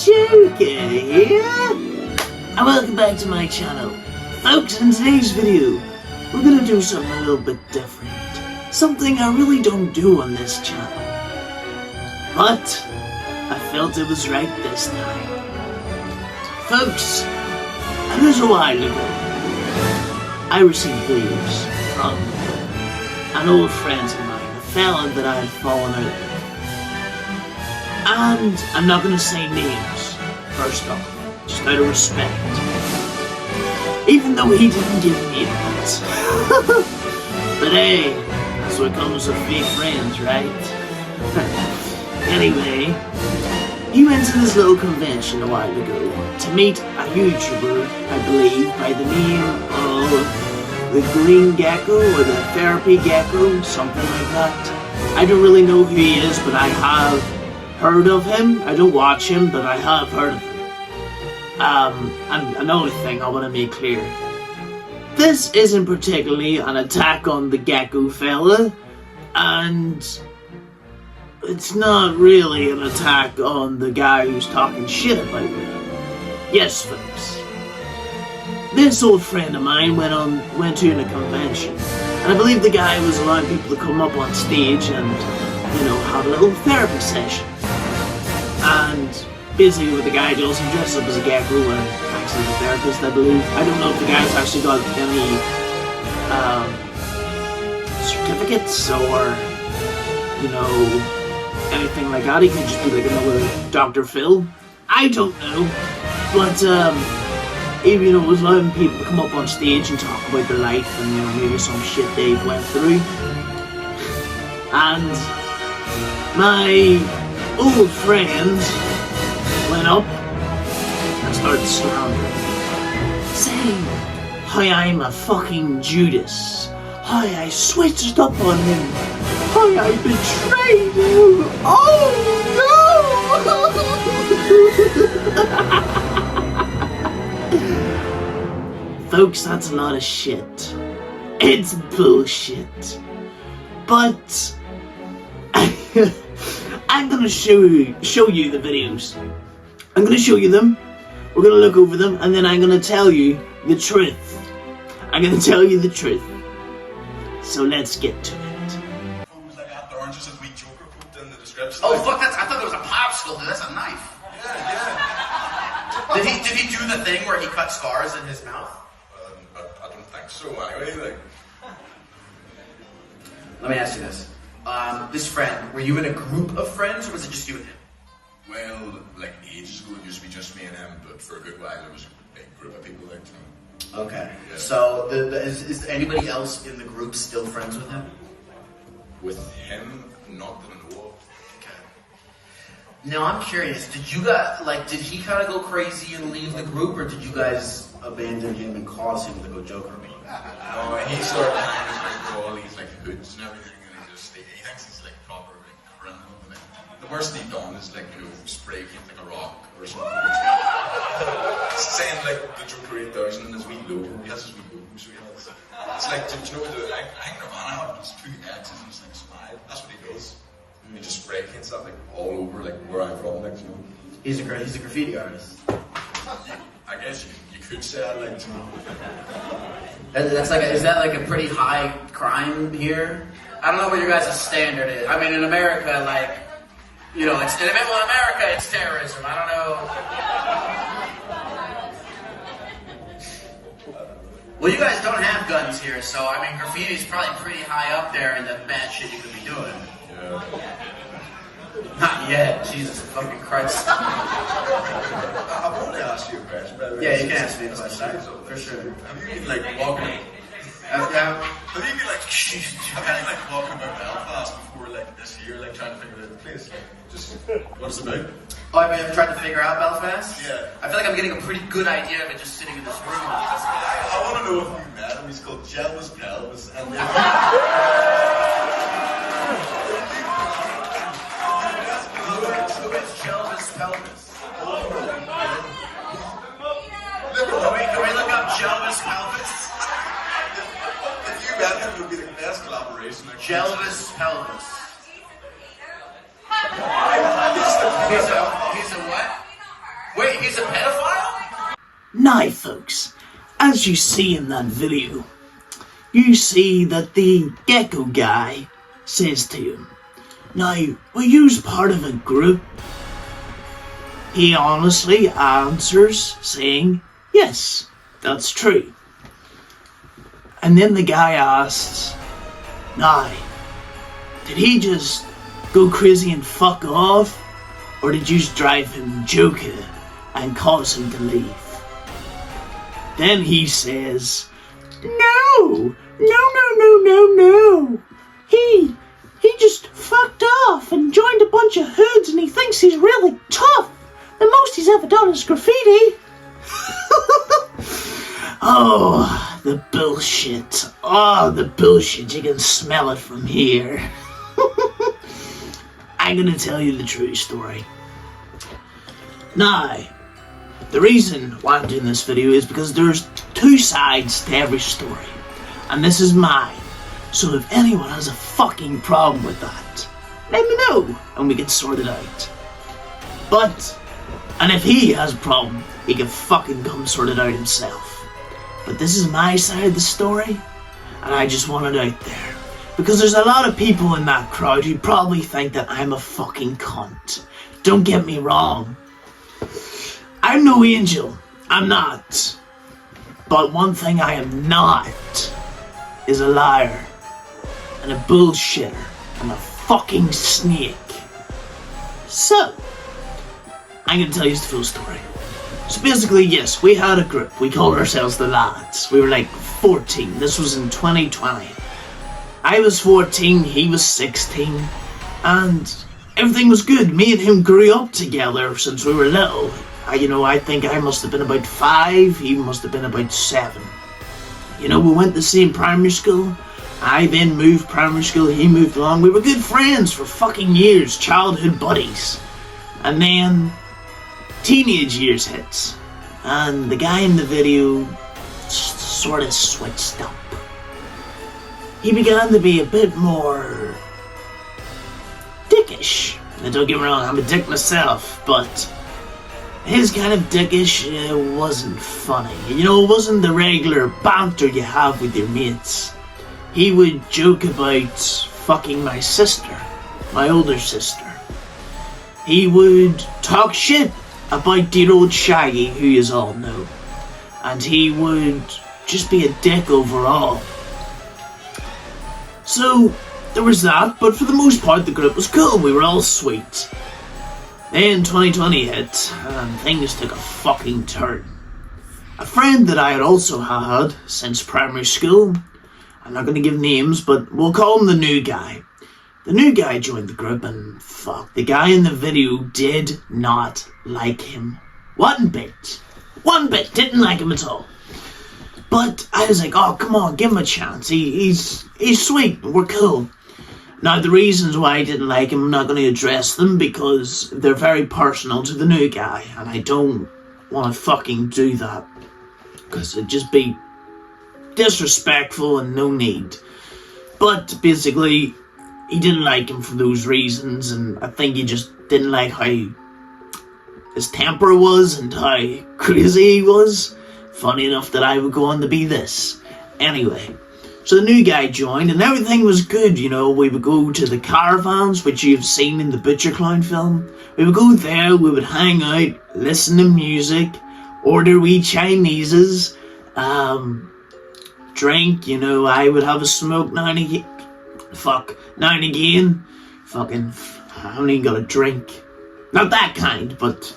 Joker here, and welcome back to my channel. Folks, in today's video, we're gonna do something a little bit different. Something I really don't do on this channel. But I felt it was right this time. Folks, a little while ago, I received videos from an old friend of mine, a fella that I had fallen out with. And I'm not going to say names, first off, just out of respect. Even though he didn't give me that. But hey, that's what comes with fake friends, right? Anyway, he went to this little convention a while ago to meet a YouTuber, I believe, by the name of the Green Gecko or the Therapy Gecko, something like that. I don't really know who he is, but I have heard of him. I don't watch him, but I have heard of him. And another thing I want to make clear. This isn't particularly an attack on the Gecko fella, and it's not really an attack on the guy who's talking shit about me. Yes, folks. This old friend of mine went to a convention, and I believe the guy was allowing people to come up on stage and, you know, have a little therapy session. And basically what the guy does, he dresses up as a gecko and acts as a therapist, I believe. I don't know if the guy's actually got any certificates or, you know, anything like that. He could just be like another Dr. Phil. I don't know. But he, you know, was allowing people to come up on stage and talk about their life and, you know, maybe some shit they went through. And my old friend went up and started slandering, saying how I'm a fucking Judas, how I switched up on him, how I betrayed him. Oh no! Folks, that's a lot of shit. It's bullshit. But I'm gonna show you the videos. I'm gonna show you them. We're gonna look over them, and then I'm gonna tell you the truth. I'm gonna tell you the truth. So let's get to it. Like after oranges and wheat Joker put in the description. Oh fuck! I thought that was a popsicle. Dude. That's a knife. Yeah. Did he do the thing where he cut scars in his mouth? I don't think so. Anyway, like. Let me ask you this. This friend, were you in a group of friends, or was it just you and him? Well, like ages ago, it used to be just me and him, but for a good while, there was a big group of people, like, you know. Okay. Yeah. So, is anybody else in the group still friends with him? With him, not that I know of. Okay. Now, I'm curious, did he kind of go crazy and leave the group, or did you guys abandon him and cause him to go Joker me? No, he sort of hangs like all these like hoods and everything, and he thinks he's like proper like criminal. Like, the worst he done is like, you know, spray paint like a rock or something. Saying like the Joker 8000 in his wee logo. He has his wee logo, so he has. It's like, do you know I think Nirvana had just 2 X's and it's like a smile. That's what he does. He just spray paints that like all over like where I'm from, like, you know. He's a graffiti artist. I guess you could say that, like, you know. Is that like a pretty high crime here? I don't know what your guys' standard is. I mean, in America, like, you know, in America, it's terrorism. I don't know. Well, you guys don't have guns here, so I mean, graffiti's probably pretty high up there in the bad shit you could be doing. Yeah. Not yet. Jesus fucking Christ. I want to ask you a question, by the way. Yeah, you can ask me a question, for sure. Have you been like walking? Have you been like walking about Belfast before like this year, like trying to figure out the place? Like, just what it's about? Oh, I've been trying to figure out Belfast? Yeah. I feel like I'm getting a pretty good idea of it just sitting in this room. I want to know if you met him. He's called Jelvis Pelvis, and Who is Jelvis Pelvis? Can we look up Jelvis Pelvis? If you met him, it would be the best collaboration. Jelvis Pelvis. He's He's a what? he's a pedophile? Now, folks, as you see in that video, you see that the gecko guy says to him, "Now, were you part of a group?" He honestly answers saying, "Yes, that's true." And then the guy asks, "Now, did he just go crazy and fuck off? Or did you just drive him joker and cause him to leave?" Then he says, No. He just fucked off and joined a bunch of hoods and he thinks he's really tough. The most he's ever done is graffiti." Oh, the bullshit. Oh, the bullshit. You can smell it from here. I'm gonna tell you the true story. Now, the reason why I'm doing this video is because there's two sides to every story. And this is mine. So if anyone has a fucking problem with that, let me know and we can sort it out. And if he has a problem, he can fucking come sort it out himself. But this is my side of the story, and I just want it out there. Because there's a lot of people in that crowd who probably think that I'm a fucking cunt. Don't get me wrong. I'm no angel. I'm not. But one thing I am not is a liar. And a bullshitter. And a fucking snake. So, I'm gonna tell you the full story. So basically, yes, we had a group. We called ourselves the Lads. We were like 14. This was in 2020. I was 14, he was 16, and everything was good. Me and him grew up together since we were little. I think I must have been about 5, he must have been about 7. We went to the same primary school. I then moved primary school, he moved along. We were good friends for fucking years, childhood buddies. And then teenage years hits, and the guy in the video sort of switched up. He began to be a bit more dickish. Now don't get me wrong, I'm a dick myself, but his kind of dickish wasn't funny. It wasn't the regular banter you have with your mates. He would joke about fucking my sister, my older sister. He would talk shit about dear old Shaggy, who you all know. And he would just be a dick overall. So, there was that, but for the most part the group was cool, we were all sweet. Then 2020 hit, and things took a fucking turn. A friend that I had also had since primary school, I'm not going to give names, but we'll call him the new guy. The new guy joined the group, and fuck, the guy in the video did not like him. One bit, didn't like him at all. But I was like, oh, come on, give him a chance. He's sweet, we're cool. Now, the reasons why I didn't like him, I'm not going to address them because they're very personal to the new guy, and I don't want to fucking do that. Because it'd just be disrespectful and no need. But basically, he didn't like him for those reasons, and I think he just didn't like how his temper was and how crazy he was. Funny enough that I would go on to be this. Anyway, so the new guy joined and everything was good, We would go to the caravans, which you've seen in the Butcher Clown film. We would go there, we would hang out, listen to music, order wee Chineses, drink, I would have a smoke now and again. Now and again. Fucking, I don't even got a drink. Not that kind, but,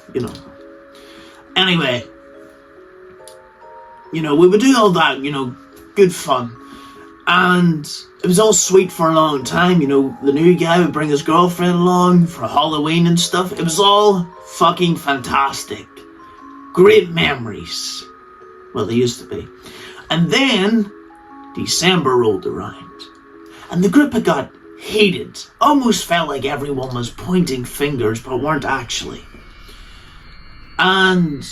Anyway, we would do all that, good fun. And it was all sweet for a long time, the new guy would bring his girlfriend along for Halloween and stuff. It was all fucking fantastic. Great memories. Well, they used to be. And then, December rolled around. And the group had got heated. Almost felt like everyone was pointing fingers, but weren't actually. And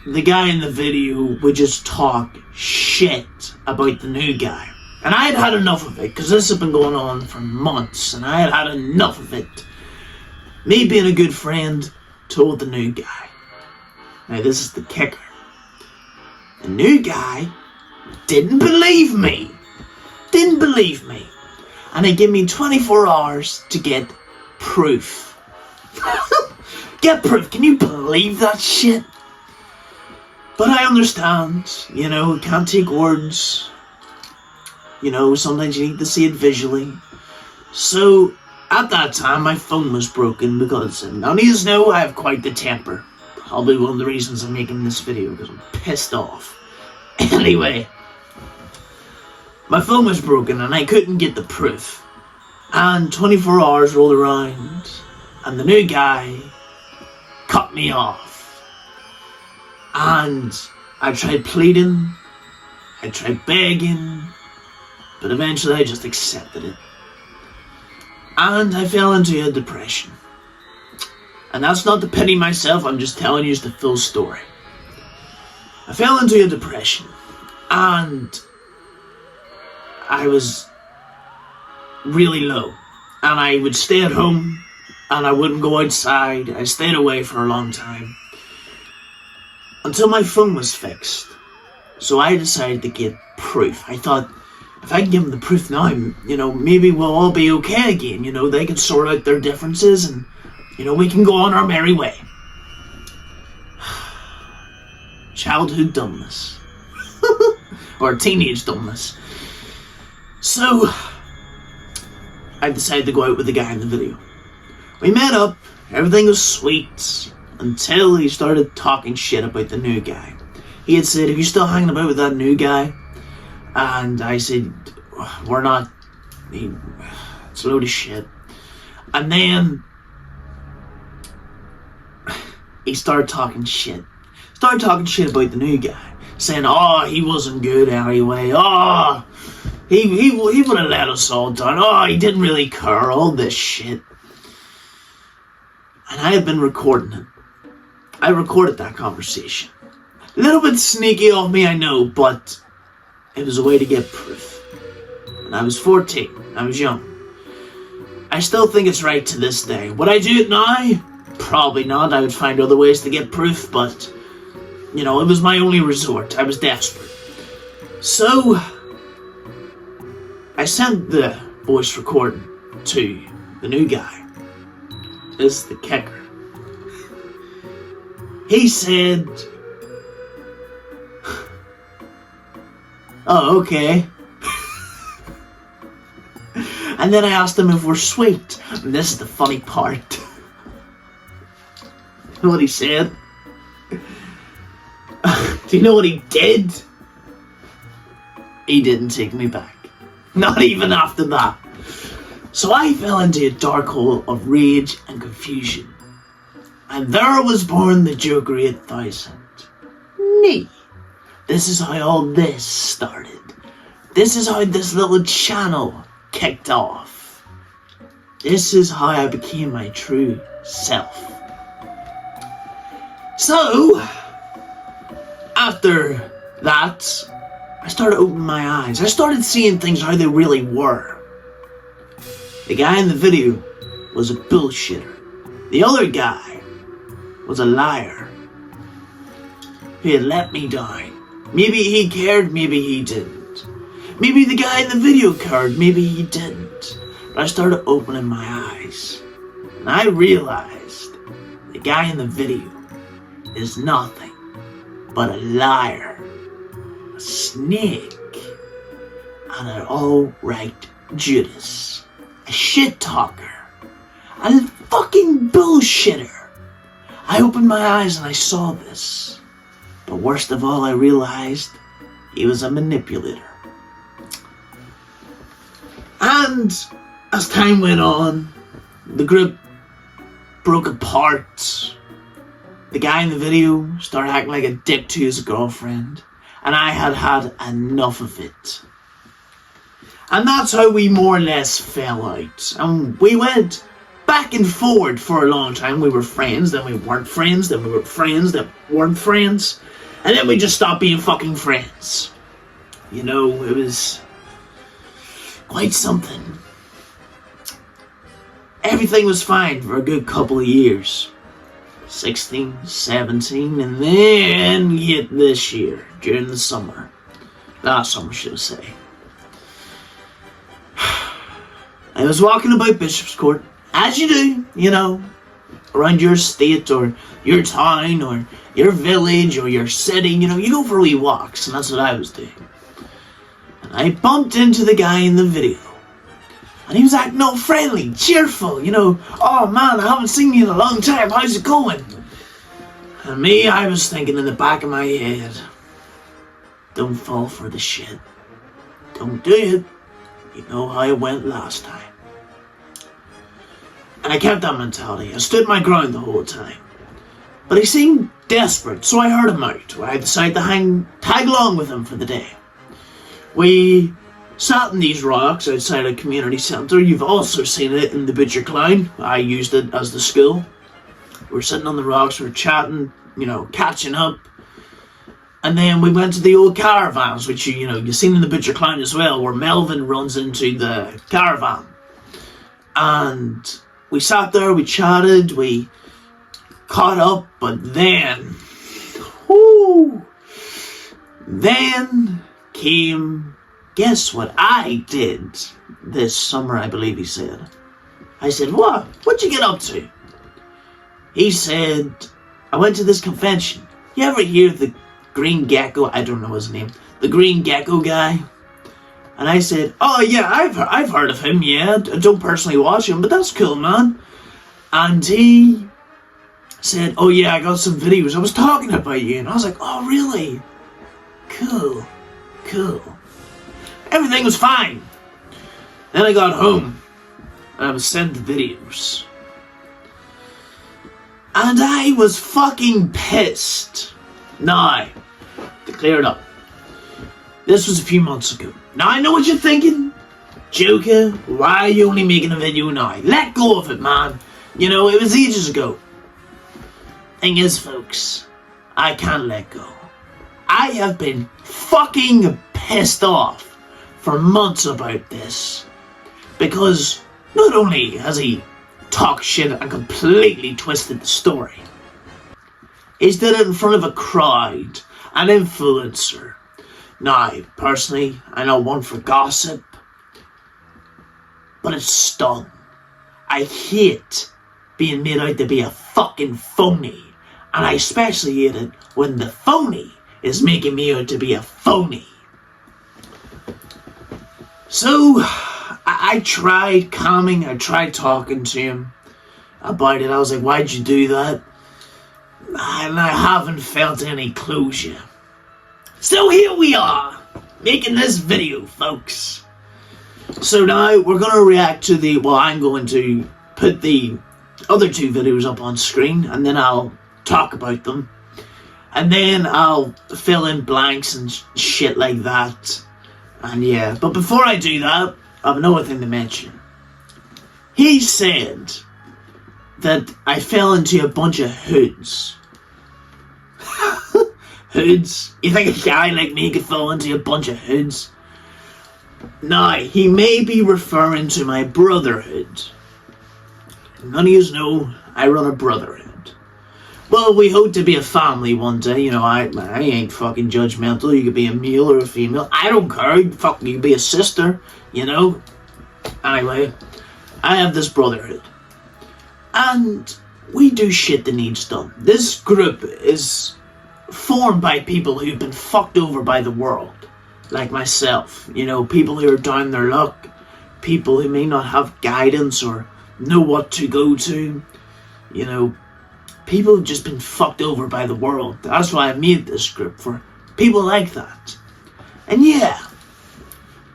the guy in the video would just talk shit about the new guy. And I had had enough of it, because this had been going on for months, and I had had enough of it. Me being a good friend told the new guy, Now this is the kicker. The new guy didn't believe me. Didn't believe me. And he gave me 24 hours to get proof. Get proof. Can you believe that shit? But I understand, you know, can't take words. You know, sometimes you need to see it visually. So, at that time, my phone was broken because, and none of you know, I have quite the temper. Probably one of the reasons I'm making this video, because I'm pissed off. Anyway, my phone was broken and I couldn't get the proof. And 24 hours rolled around, and the new guy cut me off. And I tried pleading, I tried begging, but eventually I just accepted it. And I fell into a depression. And that's not to pity myself, I'm just telling you the full story. I fell into a depression, and I was really low. And I would stay at home, and I wouldn't go outside. I stayed away for a long time. Until my phone was fixed. So I decided to get proof. I thought, if I can give them the proof now, you know, maybe we'll all be okay again. You know, they can sort out their differences and, you know, we can go on our merry way. Childhood dumbness. Or teenage dumbness. So, I decided to go out with the guy in the video. We met up, everything was sweet, until he started talking shit about the new guy. He had said, "Are you still hanging about with that new guy?" And I said, "We're not. It's a load of shit." And then he started talking shit. Started talking shit about the new guy. Saying, "Oh, he wasn't good anyway. Oh, he would have let us all down. Oh, he didn't really care." All this shit. And I had been recording it. I recorded that conversation. A little bit sneaky of me, I know, but it was a way to get proof. And I was 14. I was young. I still think it's right to this day. Would I do it now? Probably not. I would find other ways to get proof, but, you know, it was my only resort. I was desperate. So, I sent the voice recording to the new guy. This is the kicker. He said, "Oh, okay." And then I asked him if we're sweet. And this is the funny part. You know what he said? Do you know what he did? He didn't take me back. Not even after that. So I fell into a dark hole of rage and confusion. And there was born the Joker 8000. Me. This is how all this started. This is how this little channel kicked off. This is how I became my true self. So, after that, I started opening my eyes. I started seeing things how they really were. The guy in the video was a bullshitter. The other guy was a liar. He had let me down. Maybe he cared, maybe he didn't. Maybe the guy in the video cared, maybe he didn't. But I started opening my eyes. And I realized the guy in the video is nothing but a liar, a snake, and an alright Judas. A shit talker. A fucking bullshitter. I opened my eyes and I saw this. But worst of all, I realized he was a manipulator. And as time went on, the group broke apart. The guy in the video started acting like a dick to his girlfriend. And I had had enough of it. And that's how we more or less fell out. And we went back and forward for a long time. We were friends, then we weren't friends, then we were friends, then we weren't friends. And then we just stopped being fucking friends. You know, it was quite something. Everything was fine for a good couple of years. 16, 17, and then hit this year, during the summer. Last summer, should I say. I was walking about Bishop's Court, as you do, you know, around your state or your town or your village or your city, you know, you go for wee walks, and that's what I was doing. And I bumped into the guy in the video. And he was acting all friendly, cheerful, you know, oh man, I haven't seen you in a long time, how's it going? And me, I was thinking in the back of my head, don't fall for the shit. Don't do it. You know how it went last time. And I kept that mentality. I stood my ground the whole time. But he seemed desperate, so I heard him out. I decided to tag along with him for the day. We sat in these rocks outside a community centre. You've also seen it in the Butcher Clown. I used it as the school. We're sitting on the rocks, we're chatting, you know, catching up. And then we went to the old caravans, which you've seen in the Butcher Clown as well, where Melvin runs into the caravan. And we sat there, we chatted, we caught up, but then came, guess what I did this summer, I believe he said. I said, what? What'd you get up to? He said, I went to this convention. You ever hear the Green Gecko? I don't know his name. The Green Gecko guy? And I said, oh yeah, I've heard of him, yeah. I don't personally watch him, but that's cool, man. And he said, oh yeah, I got some videos. I was talking about you. And I was like, oh really? Cool. Everything was fine. Then I got home and I was sent the videos. And I was fucking pissed. Now, to clear it up, this was a few months ago. Now I know what you're thinking. Joker, why are you only making a video now? Let go of it, man. You know, it was ages ago. Thing is, folks, I can't let go. I have been fucking pissed off for months about this. Because not only has he talked shit and completely twisted the story, he's did it in front of a crowd, an influencer. Now, personally, I know one for gossip, but it's stung. I hate being made out to be a fucking phony, and I especially hate it when the phony is making me out to be a phony. So, I tried calming, I tried talking to him about it. I was like, why'd you do that? And I haven't felt any closure. So here we are, making this video, folks. So now we're going to react to I'm going to put the other two videos up on screen, and then I'll talk about them. And then I'll fill in blanks and shit like that. And yeah, but before I do that, I have another thing to mention. He said that I fell into a bunch of hoods. Hoods? You think a guy like me could fall into a bunch of hoods? Now, he may be referring to my brotherhood. None of you know I run a brotherhood. Well, we hope to be a family one day, you know, I ain't fucking judgmental. You could be a male or a female. I don't care. You could be a sister, you know. Anyway, I have this brotherhood. And we do shit that needs done. This group is formed by people who've been fucked over by the world. Like myself, you know, people who are down their luck. People who may not have guidance or know what to go to. You know, people who've just been fucked over by the world. That's why I made this group, for people like that. And yeah,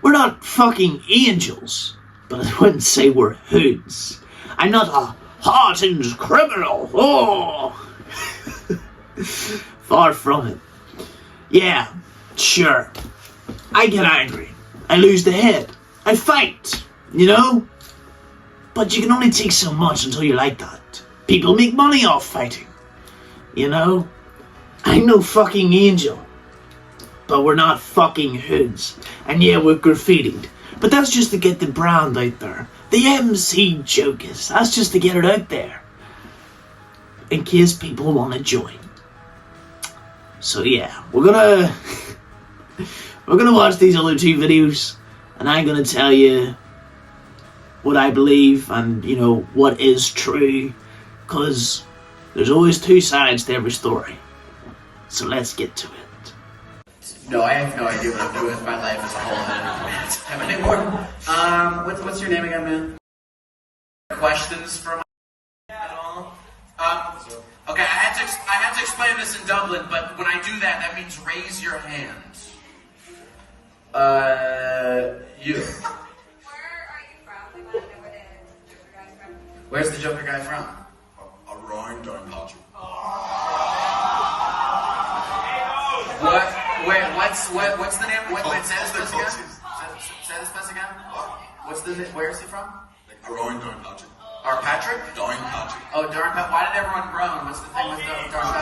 we're not fucking angels, but I wouldn't say we're hoods. I'm not a hardened criminal. Oh! Far from it. Yeah, sure. I get angry. I lose the head. I fight, you know? But you can only take so much until you're like that. People make money off fighting, you know? I'm no fucking angel. But we're not fucking hoods. And yeah, we're graffitied. But that's just to get the brand out there. The MC Jokers. That's just to get it out there. in case people want to join. So yeah, we're gonna watch these other two videos, and I'm gonna tell you what I believe and, you know, what is true, because there's always two sides to every story. So let's get to it. No, I have no idea what I'm doing with my life as a whole. I don't have anymore. What's your name again, man? Questions from at all? Okay, I had to explain this in Dublin, but when I do that, that means raise your hand. You. Where's the Joker guy from? Around Downpatrick. What's the name? Wait, say this place again. Say this place again. What's the? Where is he from? Around Downpatrick. Our Patrick? Downpatrick. Oh, Darnpatrick. Why did everyone groan? What's the thing with Darnpatrick?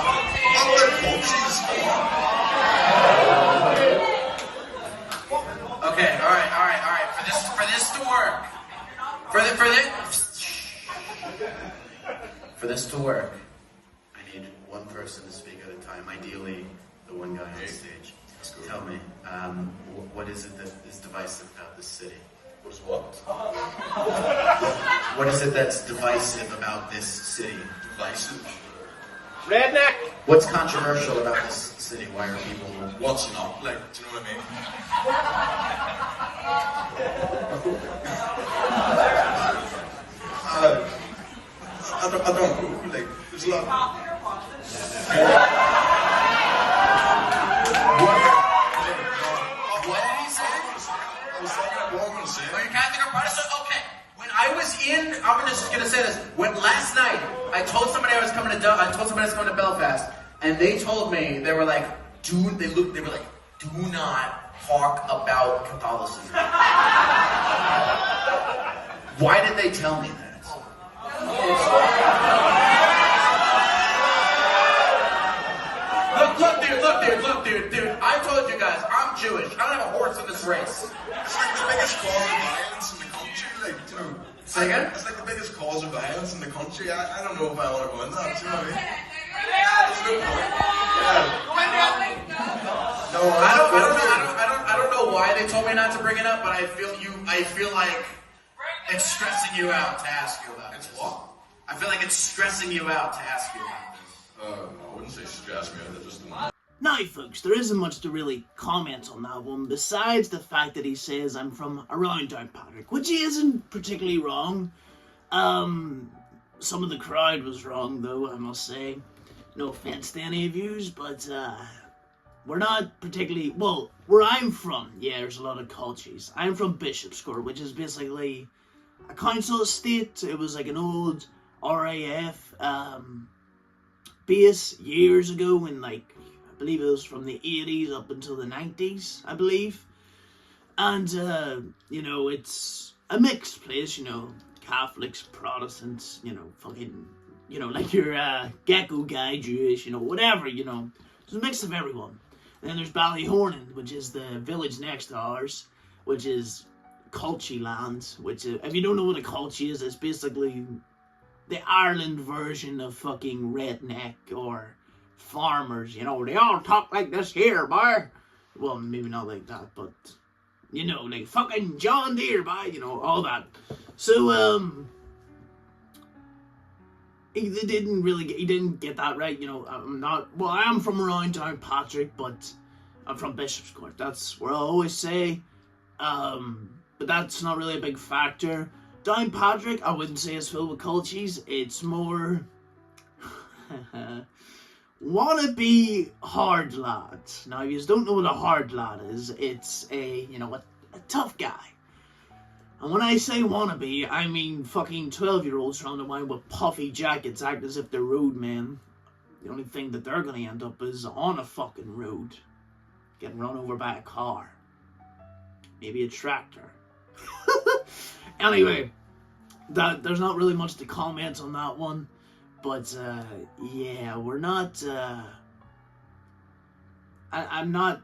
Okay, all right. For this to work, for this to work, I need one person to speak at a time. Ideally, the one guy on stage. Tell me, what is it that is divisive about this city? What is what? What is it that's divisive about this city? Divisive? Redneck! What's controversial about this city? Why are people... What's not? Like, do you know what I mean? I don't know. Like, there's a lot. What did he say? I was thinking of what I'm going to say. Oh, you're Catholic or Protestant? Okay. When I was I'm just gonna say this. When last night I told somebody I was coming to Belfast, and they told me they were like, do not talk about Catholicism. Why did they tell me that? Look, dude. I told you guys, I'm Jewish. I don't have a horse in this race. It's like the biggest cause of violence in the country. Like, you know. Say again? It's like the biggest cause of violence in the country. I don't know if I want to go into that. Do you know what I mean? There's no point. Yeah. No, I don't know why they told me not to bring it up, but I feel like it's stressing you out to ask you about it. It's what? I feel like it's stressing you out to ask you about this. I wouldn't say stress me out. I just don't. Now, folks, there isn't much to really comment on that one, besides the fact that he says I'm from around Downpatrick, which he isn't particularly wrong. Some of the crowd was wrong, though, I must say. No offense to any of yous, but we're not particularly... Well, where I'm from, yeah, there's a lot of cultures. I'm from Bishop's Court, which is basically a council estate. It was like an old RAF base years ago in, like, I believe it was from the 80s up until the 90s, I believe. And, you know, it's a mixed place, you know, Catholics, Protestants, you know, fucking, you know, like your gecko guy, Jewish, you know, whatever, you know. It's a mix of everyone. And then there's Ballyhornan, which is the village next to ours, which is Culture land, which, if you don't know what a culture is, it's basically the Ireland version of fucking redneck or farmers, you know. They all talk like this here, boy. Well, maybe not like that, but, you know, like fucking John Deere, boy, you know, all that. So, he didn't get that right, you know. I am from around Downpatrick, but I'm from Bishop's Court. That's where I always say, but that's not really a big factor. Downpatrick, I wouldn't say it's filled with cultures. It's more wannabe hard lads. Now, if you don't know what a hard lad is, it's a tough guy. And when I say wannabe, I mean fucking 12-year-olds running around with puffy jackets, act as if they're roadmen. The only thing that they're gonna end up is on a fucking road, getting run over by a car, maybe a tractor. Anyway, there's not really much to comment on that one, but yeah, we're not. I'm not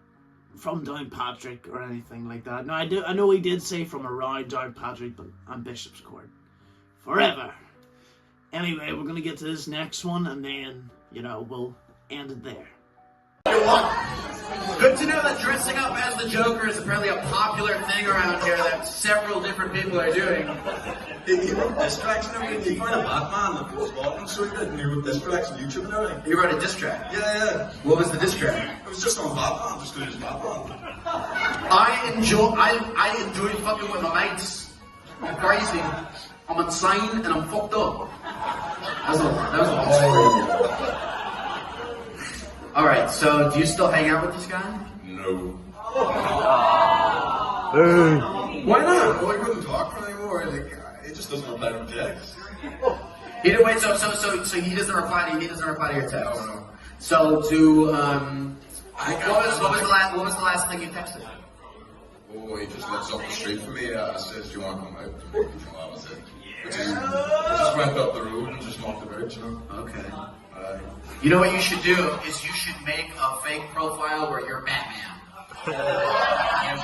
from Downpatrick or anything like that. No, I know he did say from around Downpatrick, but I'm Bishop's Court forever. Anyway, we're gonna get to this next one, and then, we'll end it there. Good to know that dressing up as the Joker is apparently a popular thing around here that several different people are doing. He wrote diss tracks and everything. He found a Batman that was Batman, so he did. And he wrote diss tracks on YouTube and everything. You wrote a diss track? Yeah. What was the diss track? It was just on Batman, just because he was Batman. I enjoy fucking with my mates. I'm crazy. I'm insane and I'm fucked up. That was a long story. Alright, so do you still hang out with this guy? No. Why not? Well, he wouldn't talk anymore. Like, he just doesn't reply to texts. He didn't wait, so he doesn't reply to your text. No. So to what was the last thing you texted? Oh, he just looks up the street for me. Says, "Do you want to come out?" That was it. Which is, I just went up the road and just knocked about, Okay. You know what you should do is you should make a fake profile where you're Batman.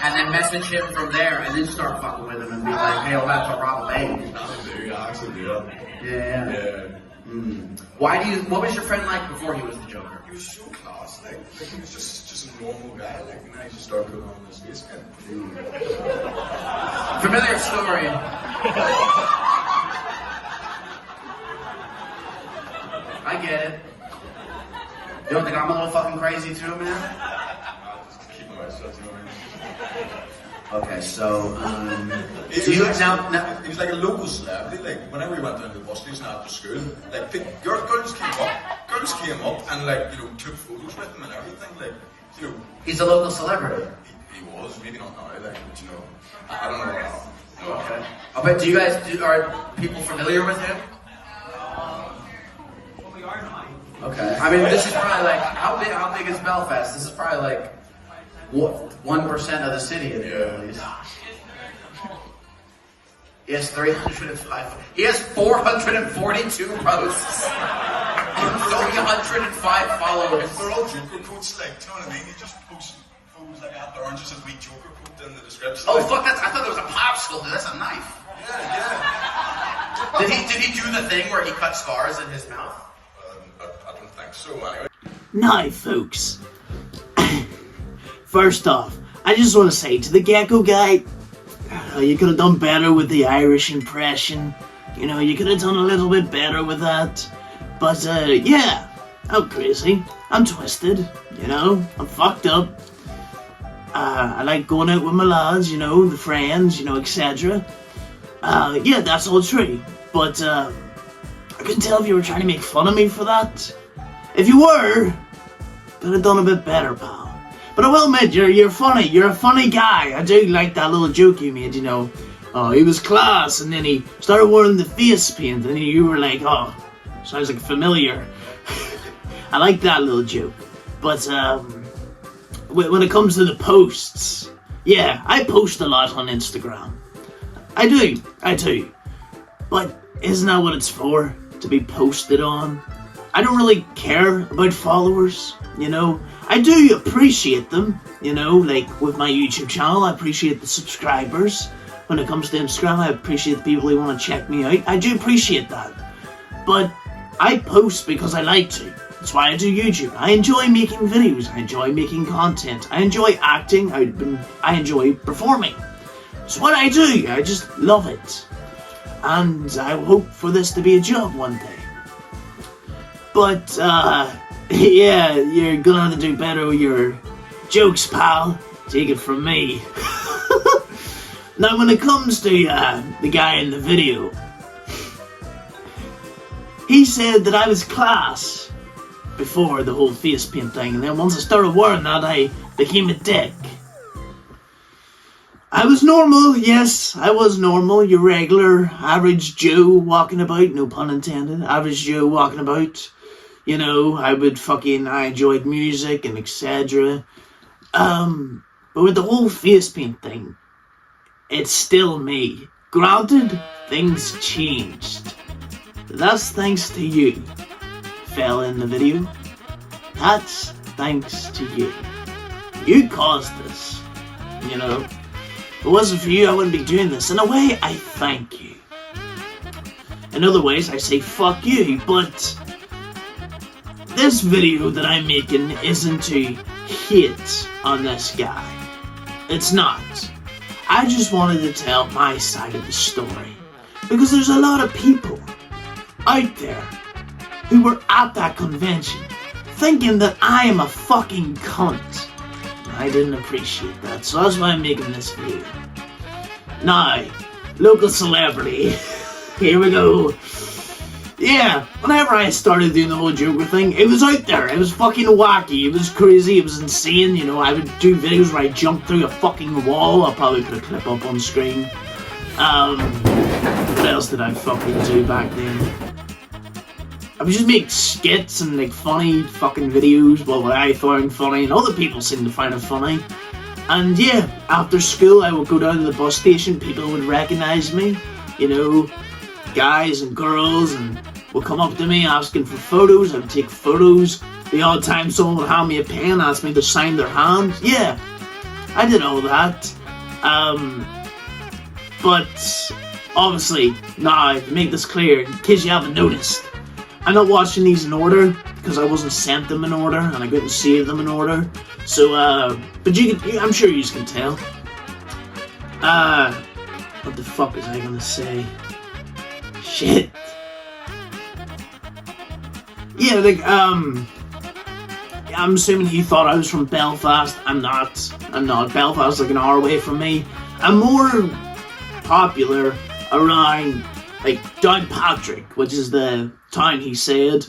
And then message him from there and then start fucking with him and be like, hey, I'm about to rob a bank. Yeah. What was your friend like before he was the Joker? He was so class, like he was just a normal guy, like, and then he just started putting on this face skin. Familiar story. I get it. You don't think I'm a little fucking crazy too, man? I'll just keep my mouth shut, you know what I mean? Okay, so, He was like a local celebrity, like, whenever we went down to the bus station after school, like, girls came up and, like, took photos with him and everything, like, he's a local celebrity. He was, maybe not now, like, but, I don't know now. No. Okay. But are people familiar with him? Okay. I mean, this is probably like, how big is Belfast? This is probably like 1% of the city at least. He has 305. He has 442 posts. 305 followers. They're all Joker quotes, like, do you know what I mean? He just posts photos like that. There aren't just a wee Joker quote in the description. Oh, fuck, I thought there was a popsicle. That's a knife. Yeah. Did he do the thing where he cut scars in his mouth? I don't think so, anyway. Now, folks, first off, I just want to say to the Gecko guy, you could have done better with the Irish impression. You could have done a little bit better with that. But, yeah, I'm crazy. I'm twisted, I'm fucked up. I like going out with my lads, the friends, etc. Yeah, that's all true. But, I couldn't tell if you were trying to make fun of me for that. If you were, could have done a bit better, pal. But I will admit, you're funny. You're a funny guy. I do like that little joke you made, Oh, he was class, and then he started wearing the face paint, and you were like, oh, sounds like familiar. I like that little joke. But, when it comes to the posts, yeah, I post a lot on Instagram. I do. But isn't that what it's for? To be posted on? I don't really care about followers, I do appreciate them, like with my YouTube channel, I appreciate the subscribers. When it comes to Instagram, I appreciate the people who want to check me out. I do appreciate that. But I post because I like to. That's why I do YouTube. I enjoy making videos. I enjoy making content. I enjoy acting. I enjoy performing. It's what I do. I just love it. And I hope for this to be a job one day. But, yeah, you're gonna have to do better with your jokes, pal. Take it from me. Now, when it comes to the guy in the video, he said that I was class before the whole face paint thing, and then once I started wearing that, I became a dick. I was normal, yes, I was normal, your regular average Joe walking about, no pun intended, average Joe walking about, I enjoyed music and etc. But with the whole face paint thing, it's still me. Granted, things changed. That's thanks to you, fella in the video. That's thanks to you. You caused this, If it wasn't for you, I wouldn't be doing this. In a way, I thank you. In other ways, I say fuck you, but this video that I'm making isn't to hit on this guy. It's not. I just wanted to tell my side of the story. Because there's a lot of people out there who were at that convention thinking that I am a fucking cunt. I didn't appreciate that, so that's why I'm making this video. Now, local celebrity. Here we go. Yeah, whenever I started doing the whole Joker thing, it was out there. It was fucking wacky. It was crazy. It was insane. You know, I would do videos where I jumped through a fucking wall. I'll probably put a clip up on screen. What else did I fucking do back then? I would just make skits and like funny fucking videos, what I found funny, and other people seemed to find it funny. And yeah, after school I would go down to the bus station, people would recognise me, you know, guys and girls, and would come up to me asking for photos. I would take photos. The odd time someone would hand me a pen, ask me to sign their hand. Yeah, I did all that. But obviously, now to make this clear, in case you haven't noticed, I'm not watching these in order because I wasn't sent them in order and I couldn't save them in order. So, but I'm sure you can tell. What the fuck was I gonna say? Shit. Yeah, like, I'm assuming he thought I was from Belfast. I'm not. Belfast is like an hour away from me. I'm more popular around, like, Downpatrick, which is the town he said.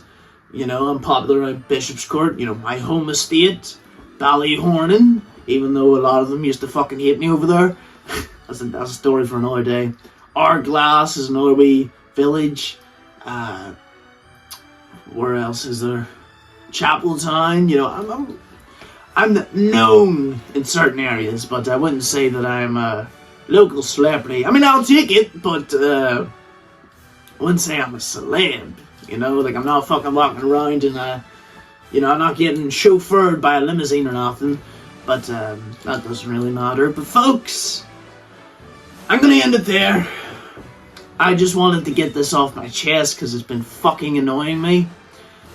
You know, I'm popular around Bishop's Court, you know, my home estate, Ballyhornan, even though a lot of them used to fucking hate me over there. That's a story for another day. Ardglass is another wee village. Where else is there? Chapeltown, you know, I'm known in certain areas, but I wouldn't say that I'm a local celebrity. I mean, I'll take it, but I wouldn't say I'm a celeb. You know, like, I'm not fucking walking around and, you know, I'm not getting chauffeured by a limousine or nothing. But, that doesn't really matter. But, folks, I'm gonna end it there. I just wanted to get this off my chest because it's been fucking annoying me.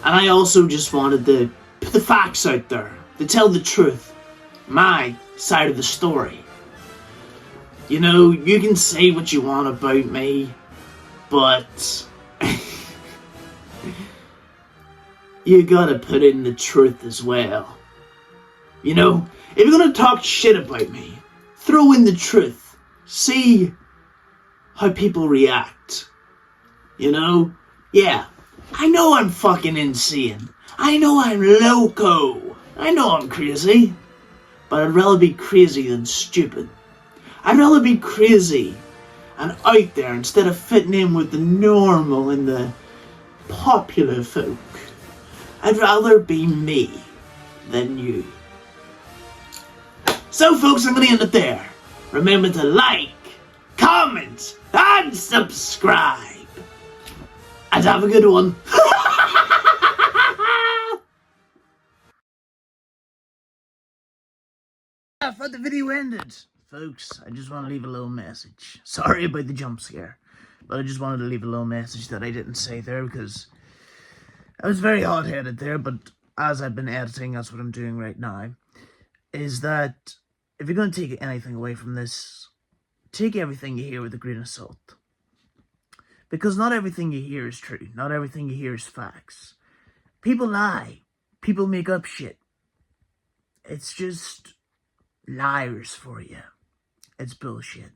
And I also just wanted to put the facts out there. To tell the truth. My side of the story. You know, you can say what you want about me, but you gotta put in the truth as well. You know, if you're gonna talk shit about me, throw in the truth. See how people react. You know? Yeah, I know I'm fucking insane. I know I'm loco. I know I'm crazy. But I'd rather be crazy than stupid. I'd rather be crazy and out there instead of fitting in with the normal and the popular folk. I'd rather be me than you. So, folks, I'm going to end it there. Remember to like, comment, and subscribe. And have a good one. I thought the video ended. Folks, I just want to leave a little message. Sorry about the jump scare, but I just wanted to leave a little message that I didn't say there because I was very hot-headed there, but as I've been editing, that's what I'm doing right now, is that if you're going to take anything away from this, take everything you hear with a grain of salt. Because not everything you hear is true. Not everything you hear is facts. People lie. People make up shit. It's just liars for you. It's bullshit.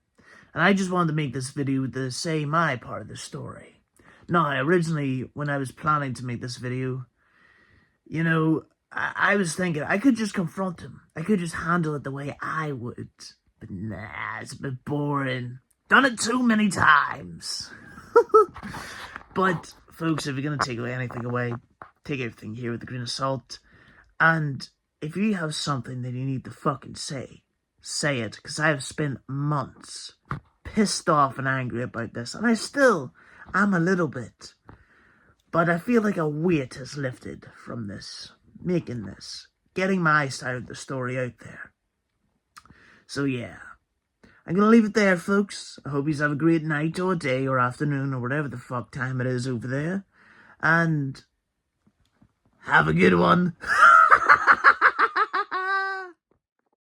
And I just wanted to make this video to say my part of the story. Now, originally, when I was planning to make this video, you know, I was thinking I could just confront him. I could just handle it the way I would. But nah, it's a bit boring. Done it too many times. But, folks, if you're going to take anything away, take everything here with a grain of salt. And if you have something that you need to fucking say it. Because I have spent months pissed off and angry about this. And I still am a little bit. But I feel like a weight has lifted from this. Making this. Getting my side of the story out there. So yeah. I'm gonna leave it there, folks. I hope you have a great night or day or afternoon or whatever the fuck time it is over there. And have a good one.